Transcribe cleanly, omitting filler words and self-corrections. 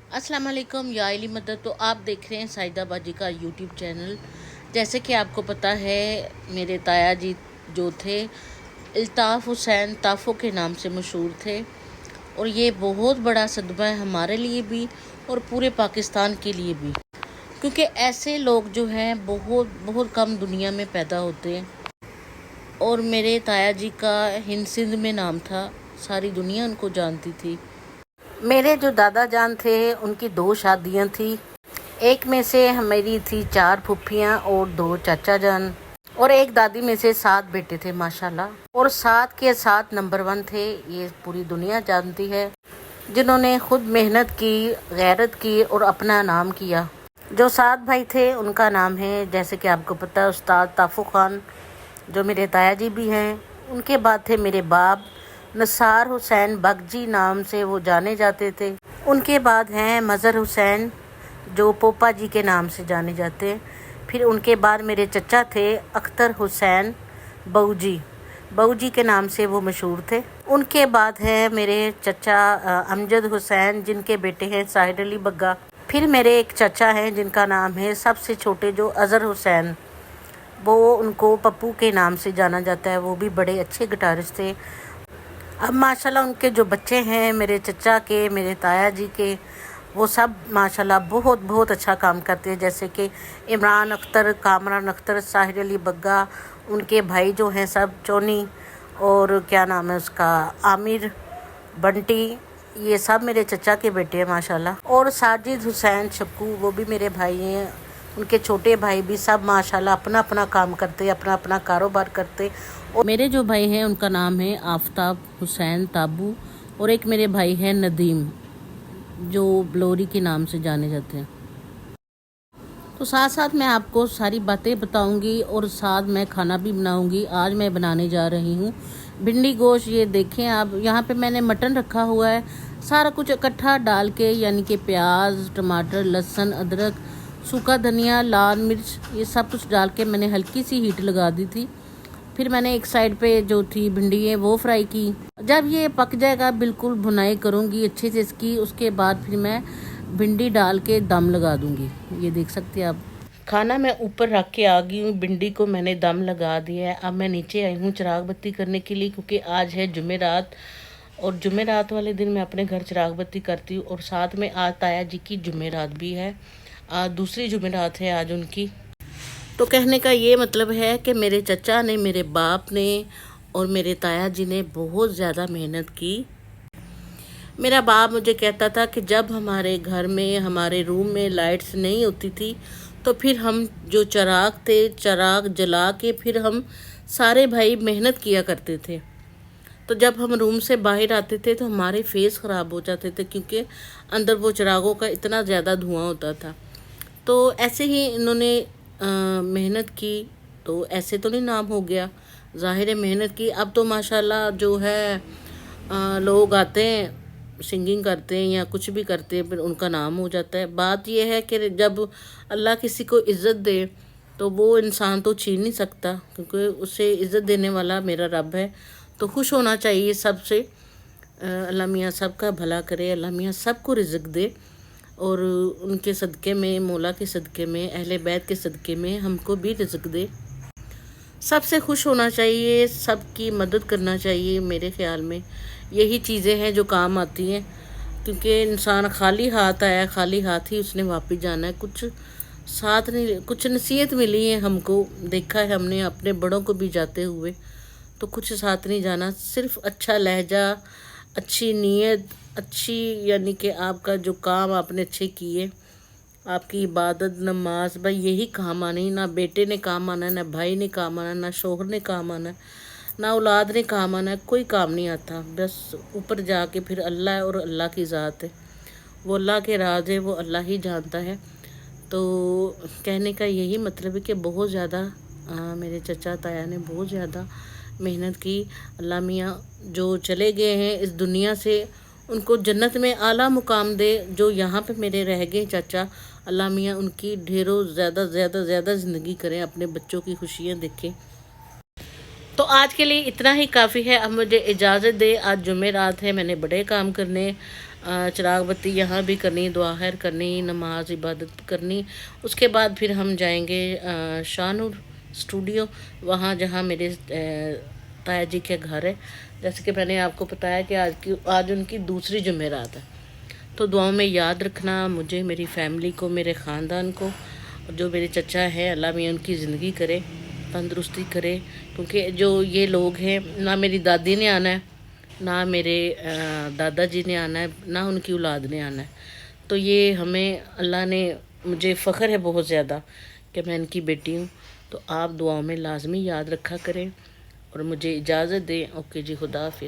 अस्सलाम वालेकुम या अली मदद। तो आप देख रहे हैं साइदा बाजी का यूट्यूब चैनल। जैसे कि आपको पता है, मेरे ताया जी जो थे अल्ताफ़ हुसैन ताफ़ो के नाम से मशहूर थे, और ये बहुत बड़ा सदमा है हमारे लिए भी और पूरे पाकिस्तान के लिए भी, क्योंकि ऐसे लोग जो हैं बहुत बहुत कम दुनिया में पैदा होते हैं। और मेरे ताया जी का हिंद सिंध में नाम था, सारी दुनिया उनको जानती थी। मेरे जो दादा जान थे उनकी 2 शादियां थी। एक में से मेरी थी 4 फुफ्फियां और 2 चाचा जान, और एक दादी में से 7 बेटे थे माशाल्लाह। और 7 के 7 नंबर 1 थे, ये पूरी दुनिया जानती है, जिन्होंने खुद मेहनत की, गैरत की और अपना नाम किया। जो 7 भाई थे उनका नाम है, जैसे कि आपको पता है, उस्ताद ताफू खान जो मेरे ताया जी भी हैं। उनके बाद थे मेरे बाप नसार हुसैन बगजी नाम से वो जाने जाते थे। उनके बाद हैं मज़हर हुसैन जो पोपा जी के नाम से जाने जाते हैं। फिर उनके बाद मेरे चचा थे अख्तर हुसैन बहू जी के नाम से वो मशहूर थे। उनके बाद है मेरे चचा अमजद हुसैन, जिनके बेटे हैं साहिर अली बग्गा। फिर मेरे एक चचा हैं जिनका नाम है सबसे छोटे, जो अज़हर हुसैन, वो उनको पप्पू के नाम से जाना जाता है। वो भी बड़े अच्छे गिटारिस्ट थे। अब माशाल्लाह उनके जो बच्चे हैं मेरे चचा के, मेरे ताया जी के, वो सब माशाल्लाह बहुत बहुत अच्छा काम करते हैं। जैसे कि इमरान अख्तर, कामरान अख्तर, साहिर अली बग्गा, उनके भाई जो हैं सब चोनी, और क्या नाम है उसका, आमिर, बंटी, ये सब मेरे चचा के बेटे हैं माशाल्लाह। और साजिद हुसैन शक्कू, वो भी मेरे भाई हैं। उनके छोटे भाई भी सब माशाल्लाह अपना अपना काम करते, अपना अपना कारोबार करते। और मेरे जो भाई हैं उनका नाम है आफताब हुसैन ताबू, और एक मेरे भाई हैं नदीम जो ब्लोरी के नाम से जाने जाते हैं। तो साथ साथ मैं आपको सारी बातें बताऊंगी और साथ मैं खाना भी बनाऊंगी। आज मैं बनाने जा रही हूँ भिंडी गोश्त। ये देखें आप, यहाँ पे मैंने मटन रखा हुआ है, सारा कुछ इकट्ठा डाल के, यानी कि प्याज, टमाटर, लहसुन, अदरक, सूखा धनिया, लाल मिर्च, ये सब कुछ डाल के मैंने हल्की सी हीट लगा दी थी। फिर मैंने एक साइड पे जो थी भिंडी है वो फ्राई की। जब ये पक जाएगा बिल्कुल भुनाई करूँगी अच्छे से इसकी, उसके बाद फिर मैं भिंडी डाल के दम लगा दूँगी। ये देख सकते हैं आप। खाना मैं ऊपर रख के आ गई हूँ, भिंडी को मैंने दम लगा दिया है। अब मैं नीचे आई हूँ चिराग बत्ती करने के लिए, क्योंकि आज है जुमेरात, और जुमेरात वाले दिन मैं अपने घर चिराग बत्ती करती हूँ। और साथ में आज ताया जी की जुमेरात भी है, आज दूसरी जुमेरात है आज उनकी। तो कहने का ये मतलब है कि मेरे चचा ने, मेरे बाप ने और मेरे ताया जी ने बहुत ज़्यादा मेहनत की। मेरा बाप मुझे कहता था कि जब हमारे घर में, हमारे रूम में लाइट्स नहीं होती थी, तो फिर हम जो चिराग थे, चिराग जला के फिर हम सारे भाई मेहनत किया करते थे। तो जब हम रूम से बाहर आते थे तो हमारे फेस ख़राब हो जाते थे, क्योंकि अंदर वो चिरागों का इतना ज़्यादा धुआं होता था। तो ऐसे ही इन्होंने मेहनत की, तो ऐसे तो नहीं नाम हो गया, ज़ाहिर है मेहनत की। अब तो माशाल्लाह जो है लोग आते हैं, सिंगिंग करते हैं या कुछ भी करते हैं, फिर उनका नाम हो जाता है। बात यह है कि जब अल्लाह किसी को इज़्ज़त दे तो वो इंसान तो छीन नहीं सकता, क्योंकि उसे इज़्ज़त देने वाला मेरा रब है। तो खुश होना चाहिए सबसे। अल्लाह मियाँ सबका भला करे, अल्लाह मियाँ सबको रिज़्क़ दे, और उनके सदक़े में, मौला के सदक़े में, अहले बैत के सदक़े में हमको भी रिज़्क़ दे। सबसे खुश होना चाहिए, सबकी मदद करना चाहिए। मेरे ख़्याल में यही चीज़ें हैं जो काम आती हैं, क्योंकि इंसान खाली हाथ आया, खाली हाथ ही उसने वापस जाना है। कुछ साथ नहीं, कुछ नसीहत मिली है हमको, देखा है हमने अपने बड़ों को भी जाते हुए, तो कुछ साथ नहीं जाना। सिर्फ़ अच्छा लहजा, अच्छी नीयत, अच्छी, यानी कि आपका जो काम आपने अच्छे किए, आपकी इबादत, नमाज, भाई यही काम आनी। ना बेटे ने काम आना है, ना भाई ने काम आना है, ना शोहर ने काम आना है, ना औलाद ने काम आना है, कोई काम नहीं आता। बस ऊपर जाके फिर अल्लाह है, और अल्लाह की ज़ात है, वो अल्लाह के राज है, वो अल्लाह ही जानता है। तो कहने का यही मतलब है कि बहुत ज़्यादा मेरे चचा ताया ने बहुत ज़्यादा मेहनत की। अल्लाह मियाँ जो चले गए हैं इस दुनिया से, उनको जन्नत में आला मुकाम दे। जो यहाँ पे मेरे रह गए चाचा, अल्लाह मियाँ उनकी ढेरों ज़्यादा ज़्यादा ज़्यादा ज़िंदगी करें, अपने बच्चों की खुशियाँ देखें। तो आज के लिए इतना ही काफ़ी है। अब मुझे इजाज़त दे, आज जुमेरात है, मैंने बड़े काम करने। چراغ بتی یہاں بھی کرنی، دعا خیر کرنی، نماز عبادت کرنی۔ اس کے بعد پھر ہم جائیں گے شاہ نور اسٹوڈیو، وہاں جہاں میرے تایا جی کے گھر ہے۔ جیسے کہ میں نے آپ کو بتایا کہ آج ان کی دوسری جمعرات ہے، تو دعاؤں میں یاد رکھنا مجھے، میری فیملی کو، میرے خاندان کو، جو میرے چچا ہیں اللہ میں ان کی زندگی کرے، تندرستی کرے، کیونکہ جو یہ لوگ ہیں، نہ میری دادی نے آنا ہے، نہ میرے دادا جی نے آنا ہے، نہ ان کی اولاد نے آنا ہے، تو یہ ہمیں اللہ نے، مجھے فخر ہے بہت زیادہ کہ میں ان کی بیٹی ہوں۔ تو آپ دعاؤں میں لازمی یاد رکھا کریں اور مجھے اجازت دیں۔ اوکے جی، خدا حافظ۔